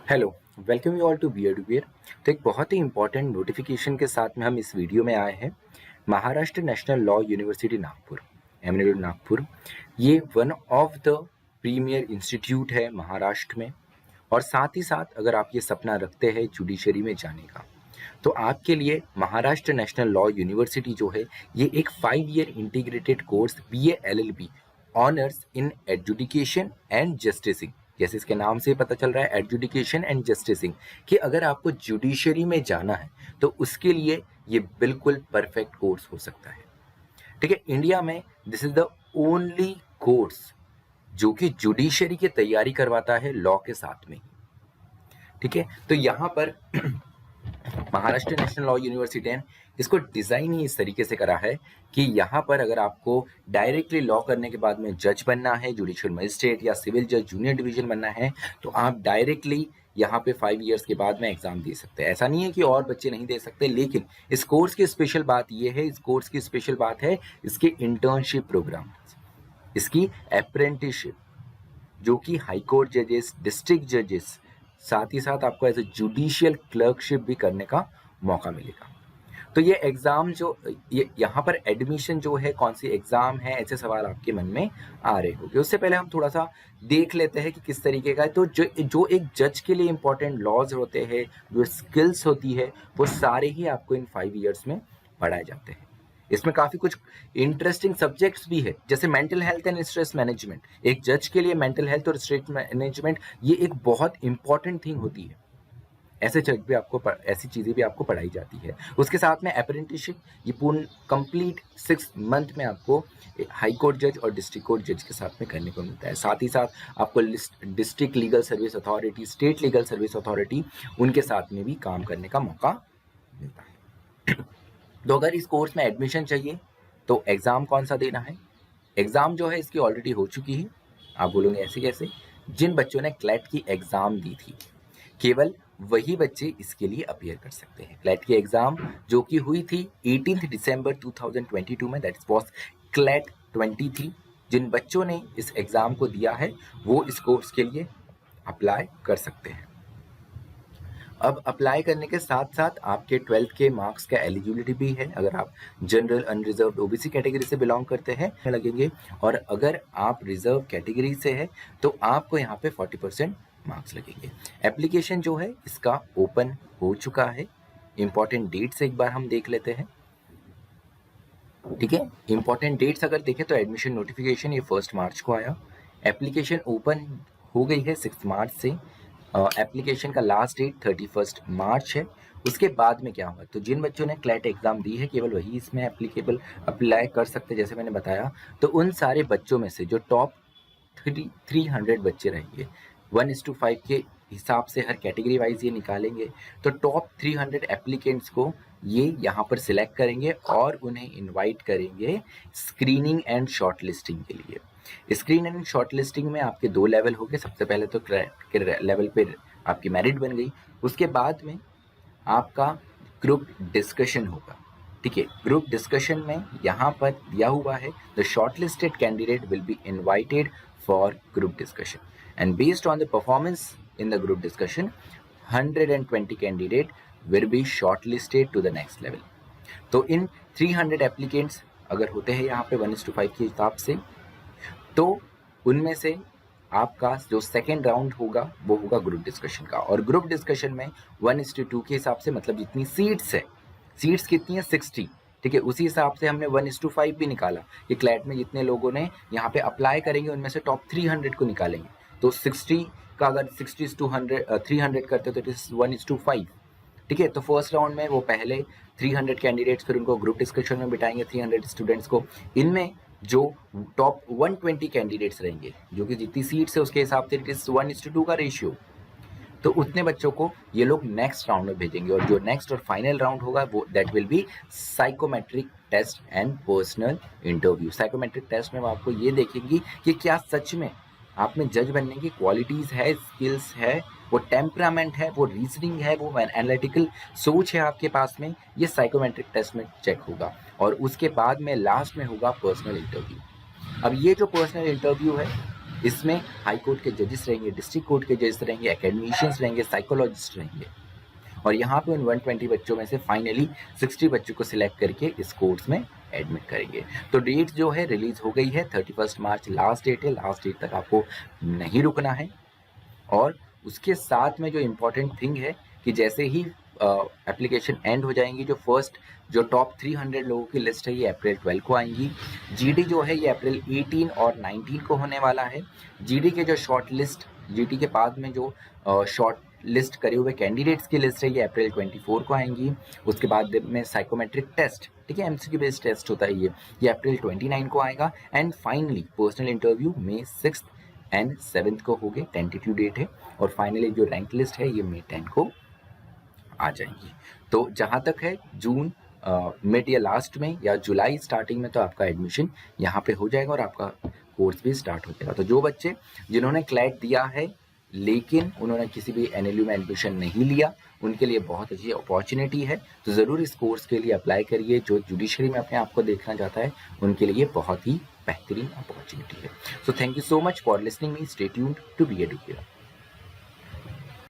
Hello, welcome you all to bear to bear. तो एक बहुत ही इंपॉर्टेंट नोटिफिकेशन के साथ में हम इस वीडियो में आए हैं। Maharashtra national law university Nagpur, MNU Nagpur, ये one of the premier institute है महाराष्ट्र में। और साथ ही साथ अगर आप ये सपना रखते हैं जुडिशरी में जाने का, तो आपके लिए महाराष्ट्र नेशनल लॉ यूनिवर्सिटी जो है ये एक 5 year integrated course BA LLB honours in adjudication and justicing, जैसे इसके नाम से पता चल रहा है एजुडिकेशन एंड जस्टिसिंग, कि अगर आपको जुडिशरी में जाना है तो उसके लिए ये बिल्कुल परफेक्ट कोर्स हो सकता है। ठीक है, इंडिया में this is the only course जो कि जुडिशरी की तैयारी करवाता है लॉ के साथ में ही। ठीक है, तो यहाँ पर महाराष्ट्र नेशनल लॉ यूनिवर्सिटी ने इसको डिज़ाइन ही इस तरीके से करा है कि यहाँ पर अगर आपको डायरेक्टली लॉ करने के बाद में जज बनना है, जुडिशियल मजिस्ट्रेट या सिविल जज जूनियर डिवीजन बनना है, तो आप डायरेक्टली यहाँ पे 5 ईयर्स के बाद में एग्जाम दे सकते हैं। ऐसा नहीं है कि और बच्चे नहीं दे सकते, लेकिन इस कोर्स की स्पेशल बात ये है, इस कोर्स की स्पेशल बात है इसके इंटर्नशिप प्रोग्राम, इसकी अप्रेंटिसशिप, जो कि हाई कोर्ट जजेस, डिस्ट्रिक्ट जजेस, साथ ही साथ आपको एज ए जुडिशियल क्लर्कशिप भी करने का मौका मिलेगा। तो ये एग्जाम जो ये यहाँ पर एडमिशन जो है कौन सी एग्जाम है, ऐसे सवाल आपके मन में आ रहे होंगे। उससे पहले हम थोड़ा सा देख लेते हैं कि किस तरीके का है। तो जो एक जज के लिए इंपॉर्टेंट लॉज होते हैं, जो स्किल्स होती है, वो सारे ही आपको इन 5 ईयर्स में पढ़ाए जाते हैं। इसमें काफी कुछ इंटरेस्टिंग सब्जेक्ट्स भी है, जैसे mental health and stress management. एक जज के लिए मेंटल हेल्थ और स्ट्रेस मैनेजमेंट ये एक बहुत इंपॉर्टेंट थिंग होती है। ऐसे जज भी आपको ऐसी चीजें भी आपको पढ़ाई जाती है। उसके साथ में अप्रेंटिसशिप, ये पूर्ण कंप्लीट 6 मंथ में आपको हाई कोर्ट जज और डिस्ट्रिक्ट कोर्ट जज के साथ में करने को मिलता है। साथ ही साथ आपको district legal service authority, state legal service authority, उनके साथ में भी काम करने का मौका मिलता है। तो अगर इस कोर्स में एडमिशन चाहिए तो एग्ज़ाम कौन सा देना है? एग्ज़ाम जो है इसकी ऑलरेडी हो चुकी है। आप बोलोगे ऐसे कैसे? जिन बच्चों ने क्लैट की एग्ज़ाम दी थी, केवल वही बच्चे इसके लिए अपीयर कर सकते हैं। क्लैट की एग्ज़ाम जो कि हुई थी 18 दिसंबर 2022 में, दैट वाज क्लैट 23। जिन बच्चों ने इस एग्ज़ाम को दिया है वो इस कोर्स के लिए अप्लाई कर सकते हैं। अब अप्लाई करने के साथ साथ आपके 12th के मार्क्स का एलिजिबिलिटी भी है। अगर आप जनरल, अनरिजर्व, ओबीसी कैटेगरी से बिलोंग करते हैं लगेंगे, और अगर आप रिजर्व कैटेगरी से है तो आपको यहाँ पे 40% मार्क्स लगेंगे। एप्लीकेशन जो है इसका ओपन हो चुका है। इंपॉर्टेंट डेट्स एक बार हम देख लेते हैं। ठीक है, इंपॉर्टेंट डेट्स अगर देखें तो एडमिशन नोटिफिकेशन ये 1 मार्च को आया। एप्लीकेशन ओपन हो गई है 6 मार्च से। एप्लीकेशन का लास्ट डेट 31 मार्च है। उसके बाद में क्या हुआ, तो जिन बच्चों ने क्लैट एग्जाम दी है केवल वही इसमें अप्लाई कर सकते हैं, जैसे मैंने बताया। तो उन सारे बच्चों में से जो टॉप 300 बच्चे रहेंगे, 1:5 के हिसाब से हर कैटेगरी वाइज ये निकालेंगे, तो टॉप 300 एप्लीकेंट्स को ये यहाँ पर सिलेक्ट करेंगे और उन्हें इनवाइट करेंगे स्क्रीनिंग एंड शॉर्ट लिस्टिंग के लिए। स्क्रीन एंड शॉर्ट लिस्टिंग में आपके 2 लेवल हो गए। सबसे पहले तो के लेवल पे आपकी मेरिट बन गई, उसके बाद में आपका ग्रुप डिस्कशन होगा। ठीक है, ग्रुप डिस्कशन में यहाँ पर दिया हुआ है the shortlisted candidate will be invited for group discussion and based on the performance in the group discussion 120 candidate will be shortlisted to the next level. तो इन 300 एप्लीकेंट्स अगर होते हैं यहाँ पे 1:5 के हिसाब से, तो उनमें से आपका जो सेकेंड राउंड होगा वो होगा ग्रुप डिस्कशन का। और ग्रुप डिस्कशन में 1:2 के हिसाब से, मतलब जितनी सीट्स है, सीट्स कितनी है 60। ठीक है, उसी हिसाब से हमने 1:5 भी निकाला कि क्लैट में जितने लोगों ने यहाँ पे अप्लाई करेंगे उनमें से टॉप 300 को निकालेंगे। तो 60 का अगर 300 करते तो इट इज 1:5। ठीक है, तो फर्स्ट राउंड में वो पहले 300 कैंडिडेट्स, फिर उनको ग्रुप डिस्कशन में बिठाएंगे 300 स्टूडेंट्स को। इनमें जो टॉप 120 कैंडिडेट्स रहेंगे, जो कि जितनी सीट्स है उसके हिसाब से इट इज 1:2 का रेशियो, तो उतने बच्चों को ये लोग नेक्स्ट राउंड में भेजेंगे। और जो नेक्स्ट और फाइनल राउंड होगा वो that will be psychometric test and personal interview. Psychometric test में वो आपको ये देखेंगी कि क्या सच में आप में जज बनने की क्वालिटीज़ है, स्किल्स है, वो टेम्परामेंट है, वो रीजनिंग है, वो एनालिटिकल सोच है आपके पास में। ये साइकोमेट्रिक टेस्ट में चेक होगा। और उसके बाद में लास्ट में होगा पर्सनल इंटरव्यू। अब ये जो पर्सनल इंटरव्यू है इसमें हाई कोर्ट के जजेस रहेंगे, डिस्ट्रिक्ट कोर्ट के जजेस रहेंगे, एकेडमिशियंस रहेंगे, साइकोलॉजिस्ट रहेंगे। और यहाँ पे उन 120 बच्चों में से फाइनली 60 बच्चों को सिलेक्ट करके इस कोर्स में एडमिट करेंगे। तो डेट जो है रिलीज हो गई है, 31 मार्च लास्ट डेट है। लास्ट डेट तक आपको नहीं रुकना है। और उसके साथ में जो इम्पोर्टेंट थिंग है कि जैसे ही एप्लीकेशन एंड हो जाएंगी, जो टॉप 300 लोगों की लिस्ट है ये अप्रैल 12 को आएंगी। जीडी जो है ये अप्रैल 18 और 19 को होने वाला है। जीडी के जो शॉर्ट लिस्ट, जीडी के बाद में जो शॉर्ट लिस्ट करे हुए कैंडिडेट्स की लिस्ट है ये अप्रैल 24 को आएंगी। उसके बाद में साइकोमेट्रिक टेस्ट, ठीक है, एमसीक्यू बेस्ड टेस्ट होता है ये अप्रैल 29 को आएगा। And finally personal interview May 6 and 7 को हो गए, टेंटेटिव डेट है। और फाइनली जो रैंक लिस्ट है ये मई 10 को आ जाएंगी। तो जहाँ तक है जून मिड या लास्ट में या जुलाई स्टार्टिंग में तो आपका एडमिशन यहाँ पे हो जाएगा और आपका कोर्स भी स्टार्ट हो जाएगा। तो जो बच्चे जिन्होंने क्लैट दिया है लेकिन उन्होंने किसी भी एनएलयू में एडमिशन नहीं लिया, उनके लिए बहुत अच्छी अपॉर्चुनिटी है। तो ज़रूर इस कोर्स के लिए अप्लाई करिए। जो जुडिशरी में अपने आप को देखना चाहता है उनके लिए बहुत ही बेहतरीन अपॉर्चुनिटी है। So thank you so much for listening me. Stay tuned to be Educare.